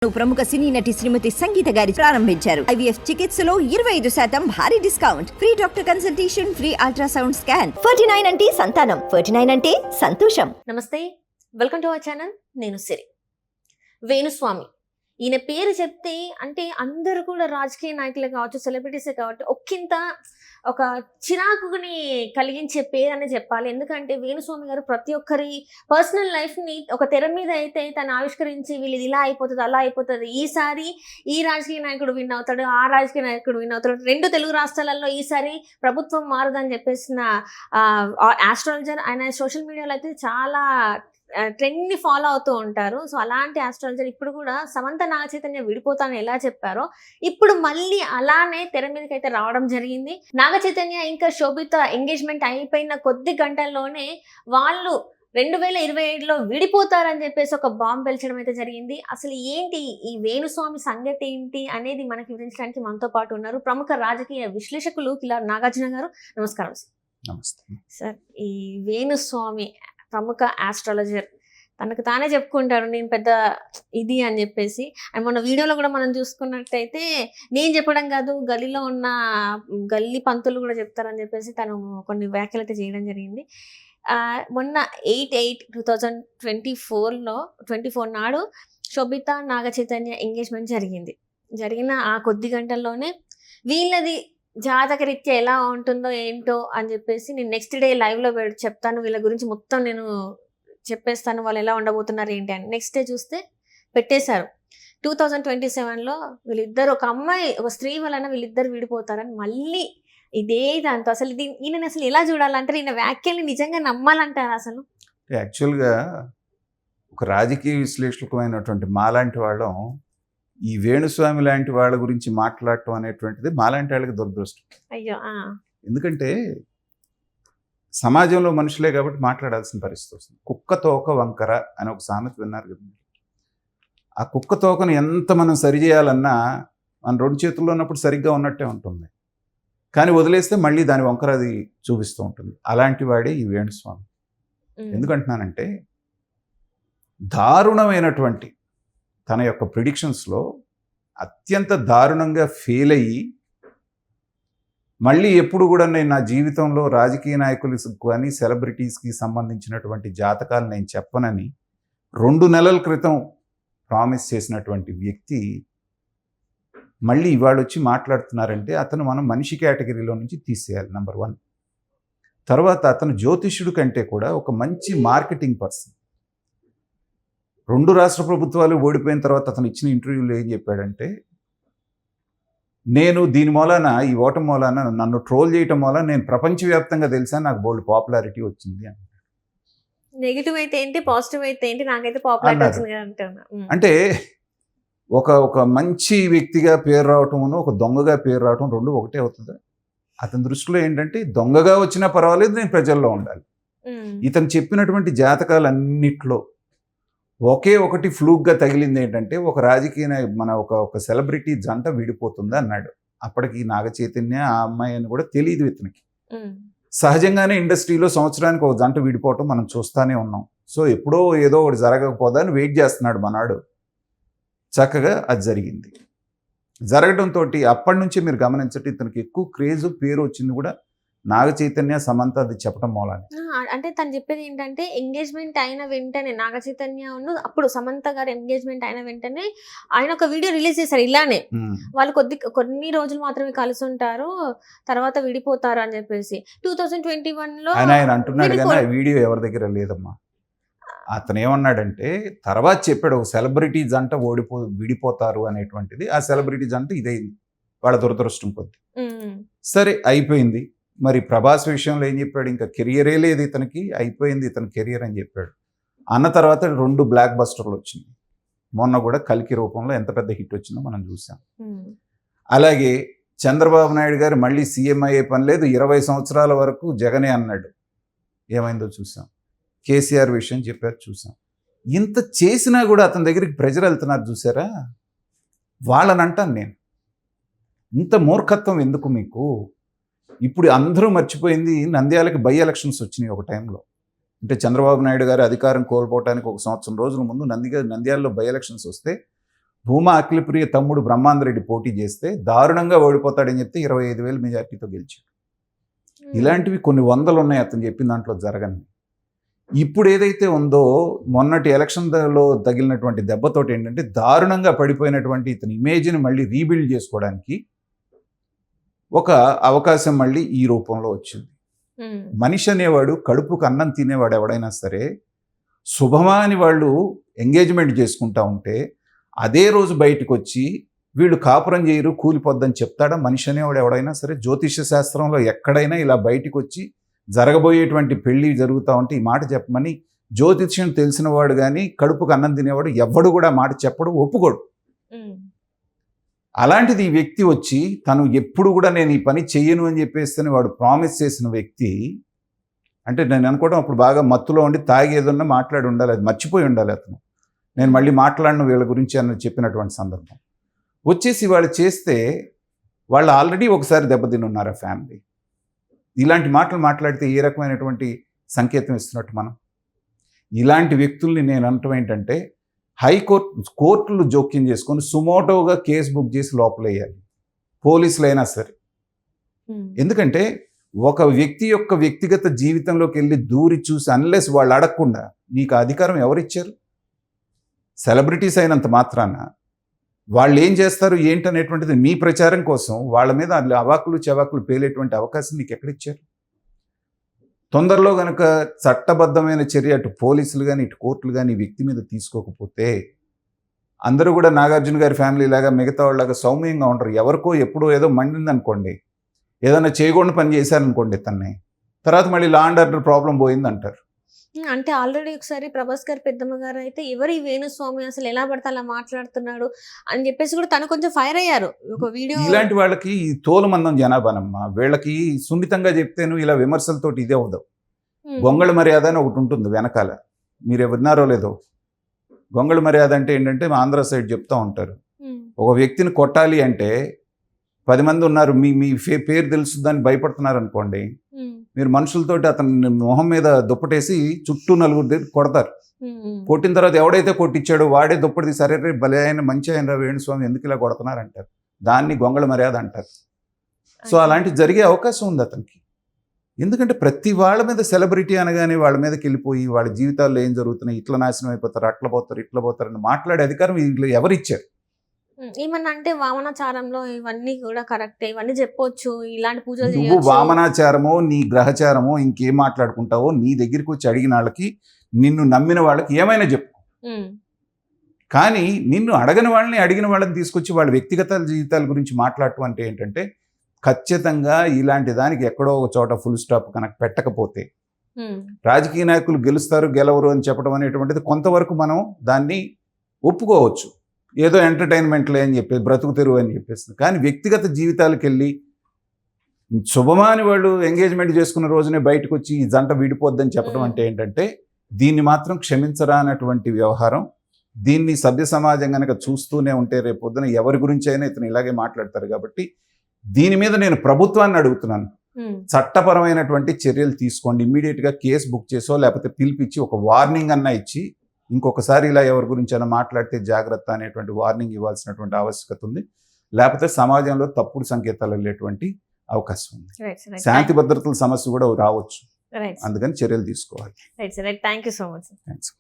ప్రముఖ సినీ నటి శ్రీమతి సంగీత గారి ప్రారంభించారు. ఐవీఎఫ్ చికిత్సలో 25% భారీ discount, free doctor consultation, free ultrasound scan. 49 అంటే సంతానం, 49 అంటే సంతోషం. నమస్తే, వెల్కమ్ టు అవర్ ఛానల్. నేను సిరి. వేణుస్వామి ఈయన పేరు చెప్తే అంటే అందరూ కూడా రాజకీయ నాయకులు కావచ్చు, సెలబ్రిటీసే కావచ్చు, ఒక్కింత ఒక చిరాకుని కలిగించే పేరు అని చెప్పాలి. ఎందుకంటే వేణుస్వామి గారు ప్రతి ఒక్కరి పర్సనల్ లైఫ్ని ఒక తెర మీద అయితే తను ఆవిష్కరించి వీళ్ళు ఇలా అయిపోతుంది, అలా అయిపోతుంది, ఈసారి ఈ రాజకీయ నాయకుడు విన్ అవుతాడు, ఆ రాజకీయ నాయకుడు విన్ అవుతాడు, 2 తెలుగు రాష్ట్రాలలో ఈసారి ప్రభుత్వం మారదని చెప్పేసిన ఆస్ట్రాలజర్ ఆయన సోషల్ మీడియాలో అయితే చాలా ట్రెండ్ని ఫాలో అవుతూ ఉంటారు. సో అలాంటి ఆస్ట్రాలజర్ ఇప్పుడు కూడా సమంత నాగచైతన్య విడిపోతానని ఎలా చెప్పారో ఇప్పుడు మళ్ళీ అలానే తెర మీదకి అయితే రావడం జరిగింది. నాగచైతన్య ఇంకా శోభిత ఎంగేజ్మెంట్ అయిపోయిన కొద్ది గంటల్లోనే వాళ్ళు 2027లో విడిపోతారని చెప్పేసి ఒక బాంబు పెల్చడం అయితే జరిగింది. అసలు ఏంటి ఈ వేణుస్వామి సంగతి ఏంటి అనేది మనకి వివరించడానికి మనతో పాటు ఉన్నారు ప్రముఖ రాజకీయ విశ్లేషకులు కిలార్ నాగార్జున గారు. నమస్కారం నమస్తే సార్. ఈ వేణుస్వామి ప్రముఖ ఆస్ట్రాలజర్ తనకు తానే చెప్పుకుంటాడు నేను పెద్ద ఇది అని చెప్పేసి. అండ్ మొన్న వీడియోలో కూడా మనం చూసుకున్నట్టయితే నేను చెప్పడం కాదు, గల్లీలో ఉన్న గల్లీ పంతులు కూడా చెప్తారని చెప్పేసి తను కొన్ని వ్యాఖ్యలు అయితే చేయడం జరిగింది. మొన్న 8/8/2024 నాడు శోభిత నాగచైతన్య ఎంగేజ్మెంట్ జరిగిన ఆ కొద్ది గంటల్లోనే వీళ్ళది జాతకరీత్యా ఎలా ఉంటుందో ఏంటో అని చెప్పేసి నేను నెక్స్ట్ డే లైవ్లో చెప్తాను, వీళ్ళ గురించి మొత్తం నేను చెప్పేస్తాను, వాళ్ళు ఎలా ఉండబోతున్నారు ఏంటి అని. నెక్స్ట్ డే చూస్తే పెట్టేశారు 2027లో వీళ్ళిద్దరు, ఒక అమ్మాయి ఒక స్త్రీ వలన వీళ్ళిద్దరు విడిపోతారని మళ్ళీ ఇదే దాంతో. అసలు ఈయన అసలు ఎలా చూడాలంటారు? ఈయన వ్యాఖ్యల్ని నిజంగా నమ్మాలంటారు అసలు? యాక్చువల్గా ఒక రాజకీయ విశ్లేషకులైనటువంటి మాలాంటి వాళ్ళం ఈ వేణుస్వామి లాంటి వాళ్ళ గురించి మాట్లాడటం అనేటువంటిది మాలాంటి వాళ్ళకి దురదృష్టం. అయ్యో. ఎందుకంటే సమాజంలో మనుషులే కాబట్టి మాట్లాడాల్సిన పరిస్థితి వస్తుంది. కుక్క తోక వంకర అని ఒక సామెత విన్నారు కదా. ఆ కుక్క తోకను ఎంత మనం సరిచేయాలన్నా మన 2 చేతుల్లో ఉన్నప్పుడు సరిగ్గా ఉన్నట్టే ఉంటుంది, కానీ వదిలేస్తే మళ్ళీ దాని వంకర అది చూపిస్తూ ఉంటుంది. అలాంటి వాడే ఈ వేణుస్వామి. ఎందుకంటున్నానంటే దారుణమైనటువంటి తన యొక్క ప్రిడిక్షన్స్లో అత్యంత దారుణంగా ఫెయిల్ అయ్యి మళ్ళీ ఎప్పుడు కూడా నేను నా జీవితంలో రాజకీయ నాయకులకు కానీ సెలబ్రిటీస్కి సంబంధించినటువంటి జాతకాలు నేను చెప్పనని 2 నెలల క్రితం ప్రామిస్ చేసినటువంటి వ్యక్తి మళ్ళీ ఇవాళ వచ్చి మాట్లాడుతున్నారంటే అతను మనం మనిషి కేటగిరీలో నుంచి తీసేయాలి, నెంబర్ 1. తర్వాత అతను జ్యోతిష్యుడు కంటే కూడా ఒక మంచి మార్కెటింగ్ పర్సన్. 2 రాష్ట్ర ప్రభుత్వాలు ఓడిపోయిన తర్వాత అతను ఇచ్చిన ఇంటర్వ్యూలో ఏం చెప్పాడంటే, నేను దీని మూలాన ఈ ఓటమి మూలాన నన్ను ట్రోల్ చేయటం మూలాన నేను ప్రపంచవ్యాప్తంగా తెలుసా, నాకు బోల్డ్ పాపులారిటీ వచ్చింది అని. నెగిటివ్ అయితే ఏంటి, పాజిటివ్ అయితే ఏంటి, నాకైతే పాపులారిటీ వచ్చింది అంటున్నా. అంటే ఒక మంచి వ్యక్తిగా పేరు రావటమును ఒక దొంగగా పేరు రావటం 2 ఒకటే అవుతుంది. అతని దృష్టిలో ఏంటంటే దొంగగా వచ్చినా పర్వాలేదు, నేను ప్రజల్లో ఉండాలి. ఇతను చెప్పినటువంటి జాతకాలన్నిట్లో ఒకే ఒకటి ఫ్లూక్గా తగిలింది ఏంటంటే ఒక రాజకీయ మన ఒక సెలబ్రిటీ జంట విడిపోతుంది అన్నాడు. అప్పటికి నాగచైతన్య ఆ అమ్మాయి అని కూడా తెలియదు ఇతనికి. సహజంగానే ఇండస్ట్రీలో సంవత్సరానికి ఒక జంట విడిపోవటం మనం చూస్తూనే ఉన్నాం. సో ఎప్పుడో ఏదో ఒకటి జరగకపోదా అని వెయిట్ చేస్తున్నాడు మనాడు. చక్కగా అది జరిగింది. జరగడంతో అప్పటి నుంచి మీరు గమనించండి ఇతనికి ఎక్కువ క్రేజ్ పేరు వచ్చింది కూడా నాగచైతన్య సమంత అది చెప్పడం మూలాన్ని. అంటే తను చెప్పేది ఏంటంటే ఎంగేజ్మెంట్ అయిన వెంటనే నాగచైతన్య అప్పుడు సమంత గారు ఎంగేజ్మెంట్ అయిన వెంటనే ఆయన ఒక వీడియో రిలీజ్ చేశారు ఇలానే, వాళ్ళు కొన్ని రోజులు మాత్రమే కలిసి ఉంటారు, తర్వాత విడిపోతారు అని చెప్పేసి. 2021లో ఆయన అంటున్నాడు కానీ ఆ వీడియో ఎవరి దగ్గర లేదమ్మా. అతను ఏమన్నాడంటే తర్వాత చెప్పాడు ఒక సెలబ్రిటీ జంట విడిపోతారు అనేటువంటిది. ఆ సెలబ్రిటీ జంట ఇదైంది వాళ్ళ దురదృష్టం కొద్ది. సరే అయిపోయింది. మరి ప్రభాస్ విషయంలో ఏం చెప్పాడు, ఇంకా కెరియరే లేదు ఇతనికి, అయిపోయింది ఇతని కెరియర్ అని చెప్పాడు. అన్న తర్వాత 2 బ్లాక్ బస్టర్లు వచ్చింది. మొన్న కూడా కల్కి రూపంలో ఎంత పెద్ద హిట్ వచ్చిందో మనం చూసాం. అలాగే చంద్రబాబు నాయుడు గారు మళ్ళీ సీఎం అయ్యే పని లేదు, 20 సంవత్సరాల వరకు జగనే అన్నాడు, ఏమైందో చూసాం. కేసీఆర్ విషయం చెప్పారు చూసాం. ఇంత చేసినా కూడా అతని దగ్గరికి ప్రజలు వెళ్తున్నారు చూసారా. వాళ్ళని అంటాను నేను, ఇంత మూర్ఖత్వం ఎందుకు మీకు? ఇప్పుడు అందరూ మర్చిపోయింది నంద్యాలకి బై ఎలక్షన్స్ వచ్చినాయి ఒక టైంలో. అంటే చంద్రబాబు నాయుడు గారు అధికారం కోల్పోవడానికి 1 సంవత్సరం రోజుల ముందు నంద్యాలలో బై ఎలక్షన్స్ వస్తే భూమా అఖిలప్రియ తమ్ముడు బ్రహ్మాందరెడ్డి పోటీ చేస్తే దారుణంగా ఓడిపోతాడని చెప్తే 25,000 మెజార్టీతో గెలిచాడు. ఇలాంటివి కొన్ని వందలు ఉన్నాయి అతను చెప్పిన దాంట్లో జరగని. ఇప్పుడు ఏదైతే ఉందో మొన్నటి ఎలక్షన్లో తగిలినటువంటి దెబ్బతోటి ఏంటంటే దారుణంగా పడిపోయినటువంటి ఇతని ఇమేజ్ని మళ్ళీ రీబిల్డ్ చేసుకోవడానికి ఒక అవకాశం మళ్ళీ ఈ రూపంలో వచ్చింది. మనిషి అనేవాడు కడుపుకు అన్నం తినేవాడు ఎవడైనా సరే శుభమా అని వాళ్ళు ఎంగేజ్మెంట్ చేసుకుంటా ఉంటే అదే రోజు బయటకు వచ్చి వీళ్ళు కాపురం చేయరు కూలిపోద్దని చెప్తాడా మనిషి అనేవాడు ఎవడైనా సరే? జ్యోతిష శాస్త్రంలో ఎక్కడైనా ఇలా బయటకు వచ్చి జరగబోయేటువంటి పెళ్లి జరుగుతూ ఉంటే ఈ మాట చెప్పమని జ్యోతిష్యం తెలిసిన వాడు కానీ కడుపుకు అన్నం తినేవాడు ఎవ్వడు కూడా మాట చెప్పడు, ఒప్పుకోడు. అలాంటిది ఈ వ్యక్తి వచ్చి తను ఎప్పుడు కూడా నేను ఈ పని చెయ్యను అని చెప్పేసి వాడు ప్రామిస్ చేసిన వ్యక్తి అంటే నేను అనుకోవడం అప్పుడు బాగా మత్తులో ఉండి తాగి ఏదన్నా మాట్లాడి ఉండాలి, అది మర్చిపోయి ఉండాలి అతను. నేను మళ్ళీ మాట్లాడిన వీళ్ళ గురించి అని చెప్పినటువంటి సందర్భం వచ్చేసి వాళ్ళు చేస్తే వాళ్ళు ఆల్రెడీ ఒకసారి దెబ్బతిని ఉన్నారు ఆ ఫ్యామిలీ. ఇలాంటి మాటలు మాట్లాడితే ఏ రకమైనటువంటి సంకేతం ఇస్తున్నట్టు మనం? ఇలాంటి వ్యక్తుల్ని నేను అనటం ఏంటంటే కోర్టులు జోక్యం చేసుకొని సుమోటోగా కేసు బుక్ చేసి లోపలేయాలి పోలీసులు అయినా సరే. ఎందుకంటే ఒక వ్యక్తి యొక్క వ్యక్తిగత జీవితంలోకి వెళ్ళి దూరి చూసి అన్లెస్ వాళ్ళు అడగకుండా నీకు అధికారం ఎవరిచ్చారు? సెలబ్రిటీస్ అయినంత మాత్రాన వాళ్ళు ఏం చేస్తారు ఏంటనేటువంటిది మీ ప్రచారం కోసం వాళ్ళ మీద అవాకులు చెవాకులు పేలేటువంటి అవకాశం మీకు ఎక్కడిచ్చారు? తొందరలో కనుక చట్టబద్ధమైన చర్య అటు పోలీసులు కానీ ఇటు కోర్టులు కానీ వ్యక్తి మీద తీసుకోకపోతే అందరూ కూడా నాగార్జున గారి ఫ్యామిలీ లాగా మిగతా వాళ్ళలాగా సౌమ్యంగా ఉంటారు. ఎవరికో ఎప్పుడో ఏదో మండింది అనుకోండి, ఏదైనా చేయకుండా పని చేశారనుకోండి తన్నే, తర్వాత మళ్ళీ లా అండ్ ఆర్డర్ ప్రాబ్లం పోయింది అంటారు. అంటే ఆల్రెడీ ఒకసారి ప్రభాస్ గారు పెద్దమ్మ గారు అయితే ఎవరు ఈ వేణుస్వామి అసలు ఎలా పడితే అలా మాట్లాడుతున్నాడు అని చెప్పేసి కూడా తను కొంచెం ఫైర్ అయ్యారు ఒక వీడియో. ఇలాంటి వాళ్ళకి ఈ తోలుమందం జనాభానమ్మా, వీళ్ళకి సున్నితంగా చెప్తేను ఇలా విమర్శలతోటి ఇదే అవుదావు. గొంగళ మర్యాద అని ఒకటి ఉంటుంది వెనకాల, మీరు విన్నారో లేదో. గొంగళ మర్యాద అంటే ఏంటంటే మా ఆంధ్ర సైడ్ చెప్తూ ఉంటారు, ఒక వ్యక్తిని కొట్టాలి అంటే 10 మంది ఉన్నారు మీ పేరు తెలుసుదని భయపడుతున్నారు అనుకోండి, మీరు మనుషులతోటి అతని మొహం మీద దుప్పటేసి చుట్టూ 4 కొడతారు. కొట్టిన తర్వాత ఎవడైతే కొట్టించాడో వాడే దుప్పటి సరే రే భలే ఆయన మంచి ఆయన వేణుస్వామి ఎందుకు ఇలా కొడుతున్నారు అంటారు. దాన్ని గొంగళ మర్యాద అంటారు. సో అలాంటి జరిగే అవకాశం ఉంది అతనికి. ఎందుకంటే ప్రతి వాళ్ళ మీద సెలబ్రిటీ అనగానే వాళ్ళ మీదకి వెళ్ళిపోయి వాళ్ళ జీవితాల్లో ఏం జరుగుతున్నాయి, ఇట్లా నాశనం అయిపోతారు, అట్లా పోతారు, ఇట్లా పోతారని మాట్లాడే అధికారం వీళ్ళు ఎవరిచ్చారు? ఏమన్నా అంటే వామనాచారంలో ఇవన్నీ కూడా కరెక్టే, ఇవన్నీ చెప్పొచ్చు, ఇలాంటి పూజలు నువ్వు చేయొచ్చు. వామనాచారమో నీ గ్రహచారమో ఇంకేం మాట్లాడుకుంటావో నీ దగ్గరికి వచ్చి అడిగిన వాళ్ళకి, నిన్ను నమ్మిన వాళ్ళకి ఏమైనా చెప్పు. కానీ నిన్ను అడగని వాళ్ళని అడిగిన వాళ్ళని తీసుకొచ్చి వాళ్ళ వ్యక్తిగత జీవితాల గురించి మాట్లాడటం అంటే ఏంటంటే ఖచ్చితంగా ఇలాంటి దానికి ఎక్కడో ఒక చోట ఫుల్ స్టాప్ కనుక పెట్టకపోతే రాజకీయ నాయకులు గెలుస్తారు గెలవరు అని చెప్పడం అనేటువంటిది కొంతవరకు మనం దాన్ని ఒప్పుకోవచ్చు, ఏదో ఎంటర్టైన్మెంట్లే అని చెప్పేసి బ్రతుకు తెరువు అని చెప్పేసి. కానీ వ్యక్తిగత జీవితాలకు వెళ్ళి శుభమాని వాళ్ళు ఎంగేజ్మెంట్ చేసుకున్న రోజునే బయటకు వచ్చి ఈ జంట విడిపోద్దని చెప్పడం అంటే ఏంటంటే దీన్ని మాత్రం క్షమించరా అన్నటువంటి వ్యవహారం. దీన్ని సభ్య సమాజం కనుక చూస్తూనే ఉంటే రేపొద్దున ఎవరి గురించి అయినా ఇతను ఇలాగే మాట్లాడతారు. కాబట్టి దీని మీద నేను ప్రభుత్వాన్ని అడుగుతున్నాను, చట్టపరమైనటువంటి చర్యలు తీసుకోండి. ఇమ్మీడియట్గా కేసు బుక్ చేసో లేకపోతే పిలిపించి ఒక వార్నింగ్ అన్నా ఇచ్చి ఇంకొకసారి ఇలా ఎవరి గురించి అయినా మాట్లాడితే జాగ్రత్త అనేటువంటి వార్నింగ్ ఇవ్వాల్సినటువంటి ఆవశ్యకత ఉంది. లేకపోతే సమాజంలో తప్పుడు సంకేతాలు వెళ్ళేటువంటి అవకాశం ఉంది. శాంతి భద్రతల సమస్య కూడా రావచ్చు. అందుకని చర్యలు తీసుకోవాలి. Thank you so much. Thanks.